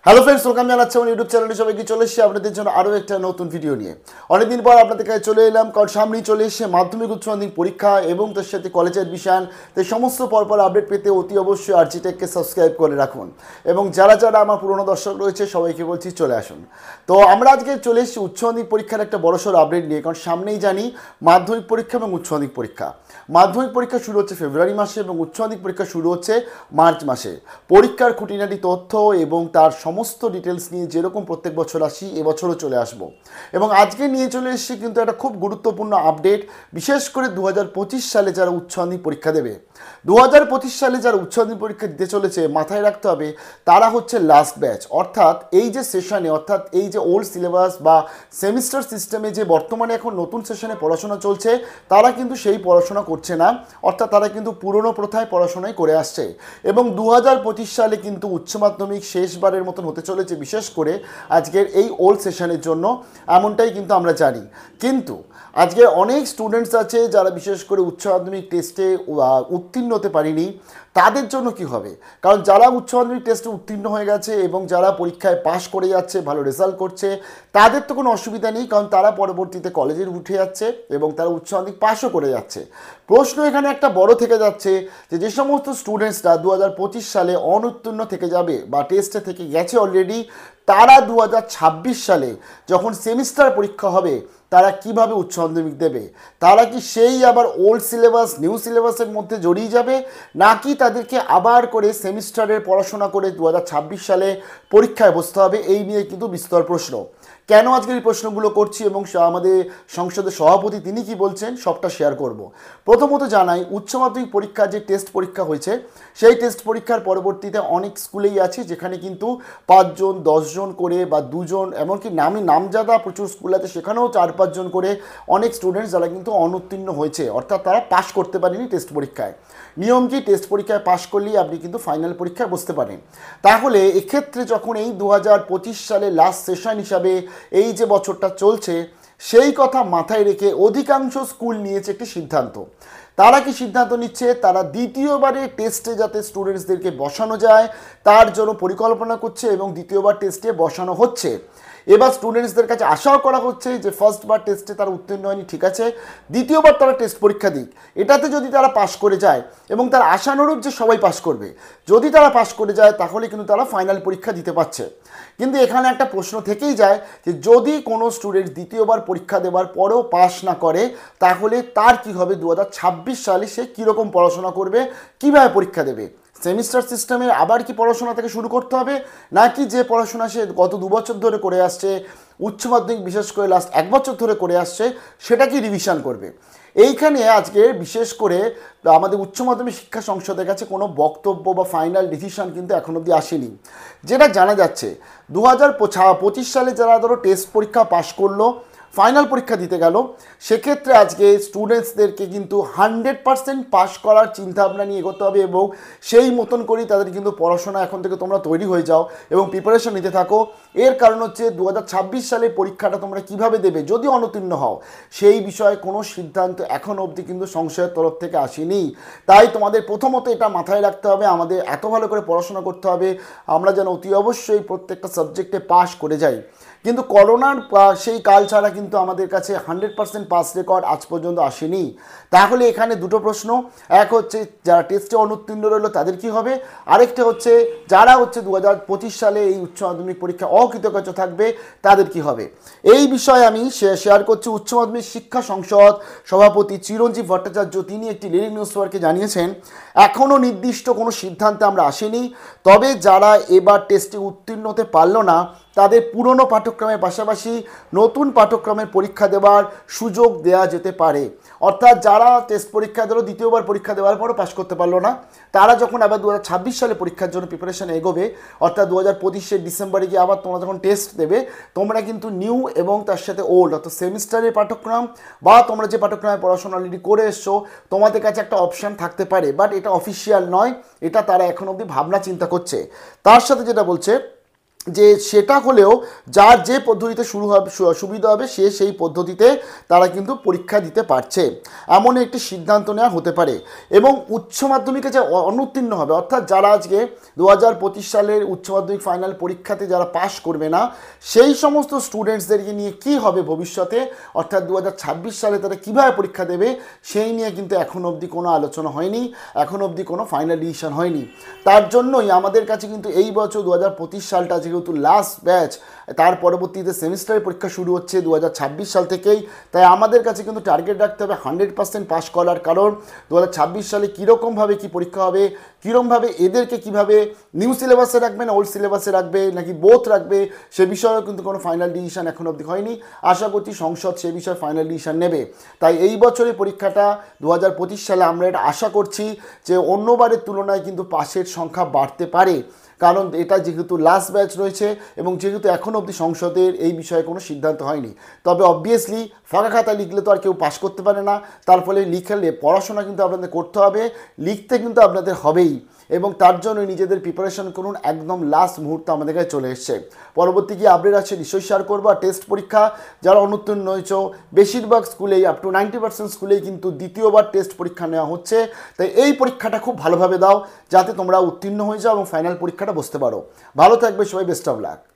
Hello friends, welcome জানাচ্ছি আমার YouTube চ্যানেলে। সবাইকে চলে এসেছি আপনাদের জন্য আরও একটা নতুন ভিডিও নিয়ে। অনেকদিন পর আপনাদের কাছে চলে এলাম, কারণ সামনেই চলে এসেছে মাধ্যমিক উচ্চ মাধ্যমিক পরীক্ষা এবং তার সাথে কলেজ অ্যাডমিশন। তাই সমস্ত পরপর আপডেট পেতে অতি অবশ্যই আরজিটেককে সাবস্ক্রাইব করে রাখুন। এবং যারা যারা আমার পুরনো দর্শক রয়েছে সবাইকে বলছি চলে আসুন। তো আমরা আজকে চলে এসেছি উচ্চ মাধ্যমিক পরীক্ষার একটা বড়সড় আপডেট নিয়ে, কারণ সামনেই জানি মাধ্যমিক পরীক্ষা এবং উচ্চ মাধ্যমিক পরীক্ষা। মাধ্যমিক পরীক্ষা শুরু হচ্ছে ফেব্রুয়ারি মাসে এবং উচ্চ মাধ্যমিক পরীক্ষা শুরু হচ্ছে মার্চ মাসে। পরীক্ষার খুঁটিনাটি তথ্য এবং তার সমস্ত ডিটেলস নিয়ে যেরকম প্রত্যেক বছর আসি, এবছরও চলে আসব। এবং আজকে নিয়ে চলে এসেছি কিন্তু একটা খুব গুরুত্বপূর্ণ আপডেট, বিশেষ করে 2025 সালে যারা উচ্চ মাধ্যমিক পরীক্ষা দেবে। 2025 সালে যারা উচ্চ মাধ্যমিক পরীক্ষা দিতে চলেছে, মাথায় রাখতে হবে তারা হচ্ছে লাস্ট ব্যাচ। অর্থাৎ এই যে সেশনে, অর্থাৎ এই যে ওল্ড সিলেবাস বা সেমিস্টার সিস্টেমে যে বর্তমানে এখন নতুন সেশনে পড়াশোনা চলছে, তারা কিন্তু সেই পড়াশোনা করছে না। অর্থাৎ তারা কিন্তু পুরনো প্রথায় পড়াশোনাই করে আসছে। এবং 2025 সালে কিন্তু উচ্চ মাধ্যমিক শেষবারের মতন হতে চলেছে, বিশেষ করে আজকের এই ওল্ড সেশনের জন্য, এমনটাই কিন্তু আমরা জানি। কিন্তু আজকে অনেক স্টুডেন্টস আছে যারা বিশেষ করে উচ্চ মাধ্যমিক টেস্টে উত্তীর্ণ হতে পারেনি। তাদের জন্য কি হবে? কারণ যারা উচ্চ মাধ্যমিক টেস্টে উত্তীর্ণ হয়ে গেছে এবং যারা পরীক্ষায় পাশ করে যাচ্ছে, ভালো রেজাল্ট করছে, তাদের তো কোনো অসুবিধা নেই, কারণ তারা পরবর্তীতে কলেজে উঠে যাচ্ছে এবং তারা উচ্চ মাধ্যমিক পাশও করে যাচ্ছে। প্রশ্ন এখানে একটা বড় থেকে যাচ্ছে যে সমস্ত স্টুডেন্টসরা 2025 সালে অনুত্তীর্ণ থেকে যাবে বা টেস্টে থেকে গেছে অলরেডি, তারা 2026 সালে যখন সেমিস্টার পরীক্ষা হবে তারা কিভাবে উচ্চ মাধ্যমিক দেবে? তারা কি সেই আবার ওল্ড সিলেবাস নিউ সিলেবাসের মধ্যে জড়িয়ে যাবে, নাকি তাদেরকে আবার করে সেমিস্টারের পড়াশোনা করে 2026 সালে পরীক্ষায় বসতে হবে? এই নিয়ে কিন্তু বিস্তর প্রশ্ন। কেন আজকের এই প্রশ্নগুলো করছি এবং আমাদের সংসদের সভাপতি তিনি কি বলছেন, সবটা শেয়ার করব। প্রথমত জানাই, উচ্চ মাধ্যমিক পরীক্ষা যে টেস্ট পরীক্ষা হয়েছে, সেই টেস্ট পরীক্ষার পরবর্তীতে অনেক স্কুলেই আছে যেখানে কিন্তু 5 জন 10 জন করে বা 2 জন, এমনকি নামজাদা প্রচুর স্কুল আছে সেখানেও 4-5 জন করে অনেক স্টুডেন্টস যারা কিন্তু অনুত্তীর্ণ হয়েছে, অর্থাৎ তারা পাশ করতে পারেনি টেস্ট পরীক্ষায়। নিয়ম কি, টেস্ট পরীক্ষায় পাশ করলেই আপনি কিন্তু ফাইনাল পরীক্ষায় বসতে পারেন। তাহলে এক্ষেত্রে যখন এই 2025 সালে লাস্ট সেশন হিসাবে এই যে বছরটা চলছে, সেই কথা মাথায় রেখে অধিকাংশ স্কুল নিয়েছে একটি সিদ্ধান্ত। তারা কি সিদ্ধান্ত নিচ্ছে? তারা দ্বিতীয়বারে টেস্টে যাতে স্টুডেন্টসদেরকে বসানো যায় তার জন্য পরিকল্পনা করছে এবং দ্বিতীয়বার টেস্টে বসানো হচ্ছে। এবার স্টুডেন্টসদের কাছে আশাও করা হচ্ছে যে ফার্স্টবার টেস্টে তারা উত্তীর্ণ হয়নি, ঠিক আছে, দ্বিতীয়বার তারা টেস্ট পরীক্ষা দিক। এটাতে যদি তারা পাশ করে যায় এবং তার আশানুরূপ যে সবাই পাশ করবে, যদি তারা পাশ করে যায় তাহলে কিন্তু তারা ফাইনাল পরীক্ষা দিতে পারছে। কিন্তু এখানে একটা প্রশ্ন থেকেই যায় যে যদি কোনো স্টুডেন্ট দ্বিতীয়বার পরীক্ষা দেওয়ার পরেও পাশ না করে, তাহলে তার কি হবে? 2026 সালে সে কীরকম পড়াশোনা করবে, কীভাবে পরীক্ষা দেবে? সেমিস্টার সিস্টেমে আবার কি পড়াশোনা থেকে শুরু করতে হবে, নাকি যে পড়াশোনা সে গত 2 বছর ধরে করে আসছে, উচ্চ মাধ্যমিক বিশেষ করে লাস্ট 1 বছর ধরে করে আসছে, সেটা কি রিভিশন করবে? এইখানে আজকে বিশেষ করে আমাদের উচ্চ মাধ্যমিক শিক্ষা সংসদের কাছে কোনো বক্তব্য বা ফাইনাল ডিসিশন কিন্তু এখন অবধি আসেনি। যেটা জানা যাচ্ছে, 2025 সালে যারা ধরো টেস্ট পরীক্ষা পাশ করলো, ফাইনাল পরীক্ষা দিতে গেল, সেক্ষেত্রে আজকে স্টুডেন্টসদেরকে কিন্তু 100% পাশ করার চিন্তাভাবনা নিয়ে এগোতে হবে এবং সেই মতন করেই তাদের কিন্তু পড়াশোনা এখন থেকে তোমরা তৈরি হয়ে যাও এবং প্রিপারেশন নিতে থাকো। এর কারণ হচ্ছে 2026 সালে পরীক্ষাটা তোমরা কিভাবে দেবে যদি অনুত্তীর্ণ হও, সেই বিষয়ে কোনো সিদ্ধান্ত এখন অবধি কিন্তু সংসদের তরফ থেকে আসেনি। তাই তোমাদের প্রথমত এটা মাথায় রাখতে হবে, আমাদের এত ভালো করে পড়াশোনা করতে হবে আমরা যেন অতি অবশ্যই প্রত্যেকটা সাবজেক্টে পাশ করে যাই। কিন্তু করোনার সেই কাল ছাড়া কিন্তু আমাদের কাছে 100% পাস রেকর্ড আজ পর্যন্ত আসেনি। তাহলে এখানে দুটো প্রশ্ন, এক হচ্ছে যারা টেস্টে অনুত্তীর্ণ রইল তাদের কি হবে, আরেকটা হচ্ছে যারা হচ্ছে 2025 সালে এই উচ্চ মাধ্যমিক পরীক্ষা অকৃতকার্য থাকবে তাদের কি হবে। এই বিষয়ে আমি শেয়ার করছি উচ্চ মাধ্যমিক শিক্ষা সংসদ সভাপতি চিরঞ্জীব ভট্টাচার্য, তিনি একটি লিডিং নিউজ পেপারকে জানিয়েছেন, এখনও নির্দিষ্ট কোনো সিদ্ধান্তে আমরা আসিনি, তবে যারা এবার টেস্টে উত্তীর্ণ হতে পারল না তাদের পুরনো পাঠ্যক্রমের পাশাপাশি নতুন পাঠ্যক্রমের পরীক্ষা দেওয়ার সুযোগ দেওয়া যেতে পারে। অর্থাৎ যারা টেস্ট পরীক্ষা দিল, দ্বিতীয়বার পরীক্ষা দেওয়ার পরও পাশ করতে পারলো না, তারা যখন আবার 2026 সালে পরীক্ষার জন্য প্রিপারেশন এগোবে, অর্থাৎ 2025 ডিসেম্বরে গিয়ে আবার তোমরা যখন টেস্ট দেবে, তোমরা কিন্তু নিউ এবং তার সাথে ওল্ড অর্থাৎ সেমিস্টারের পাঠ্যক্রম বা তোমরা যে পাঠ্যক্রমে পড়াশোনা অলরেডি করে এসছো, তোমাদের কাছে একটা অপশান থাকতে পারে, বাট এটা অফিসিয়াল নয়, এটা তারা এখন অবধি ভাবনা চিন্তা করছে। তার সাথে যেটা বলছে যে সেটা হলেও যার যে পদ্ধতিতে শুরু হবে সুবিধা হবে সে সেই পদ্ধতিতে তারা কিন্তু পরীক্ষা দিতে পারছে, এমন একটি সিদ্ধান্ত নেওয়া হতে পারে। এবং উচ্চ মাধ্যমিকে যে অনুত্তীর্ণ হবে, অর্থাৎ যারা আজকে 2025 সালের উচ্চ মাধ্যমিক ফাইনাল পরীক্ষাতে যারা পাশ করবে না, সেই সমস্ত স্টুডেন্টসদেরকে নিয়ে কি হবে ভবিষ্যতে, অর্থাৎ 2026 সালে তারা কীভাবে পরীক্ষা দেবে সেই নিয়ে কিন্তু এখন অবধি কোনো আলোচনা হয়নি, এখন অবধি কোনো ফাইনাল ডিসিশন হয়নি। তার জন্যই আমাদের কাছে কিন্তু এই বছর 2025 সালটা যেহেতু লাস্ট ব্যাচ, তার পরবর্তীতে সেমিস্টারের পরীক্ষা শুরু হচ্ছে 2026 সাল থেকেই, তাই আমাদের কাছে কিন্তু টার্গেট রাখতে হবে 100% পাস করার। কারণ 2026 সালে কীরকমভাবে কী পরীক্ষা হবে, কীরকমভাবে এদেরকে কীভাবে নিউ সিলেবাসে রাখবে না ওল্ড সিলেবাসে রাখবে নাকি বোথ রাখবে, সে বিষয়েও কিন্তু কোনো ফাইনাল ডিসিশন এখন অবধি হয়নি। আশা করছি সংসদ সে বিষয়ে ফাইনাল ডিসিশন নেবে। তাই এই বছরের পরীক্ষাটা 2025 সালে আমরা এটা আশা করছি যে অন্যবারের তুলনায় কিন্তু পাশের সংখ্যা বাড়তে পারে, কারণ এটা যেহেতু লাস্ট ব্যাচ রয়েছে এবং যেহেতু এখনও অবধি সংসদের এই বিষয়ে কোনো সিদ্ধান্ত হয়নি। তবে অবভিয়াসলি ফাঁকা খাতা লিখলে তো আর কেউ পাস করতে পারে না, তার ফলে লিখলে পড়াশোনা কিন্তু আপনাদের করতে হবে, লিখতে কিন্তু আপনাদের হবেই, এবং তার জন্য নিজেদের প্রিপারেশন করুন। একদম লাস্ট মুহূর্তে আমাদের কাছে চলে এসছে, পরবর্তী কি আপডেট আছে নিশ্চয়ই শেয়ার করবো। আর টেস্ট পরীক্ষা যারা অনুত্তীর্ণ হয়েছে, বেশিরভাগ স্কুলেই আপ টু 90% স্কুলেই কিন্তু দ্বিতীয়বার টেস্ট পরীক্ষা নেওয়া হচ্ছে। তাই এই পরীক্ষাটা খুব ভালোভাবে দাও যাতে তোমরা উত্তীর্ণ হয়ে যাও এবং ফাইনাল পরীক্ষাটা বসতে পারো। ভালো থাকবে সবাই, বেস্ট অফ লাক।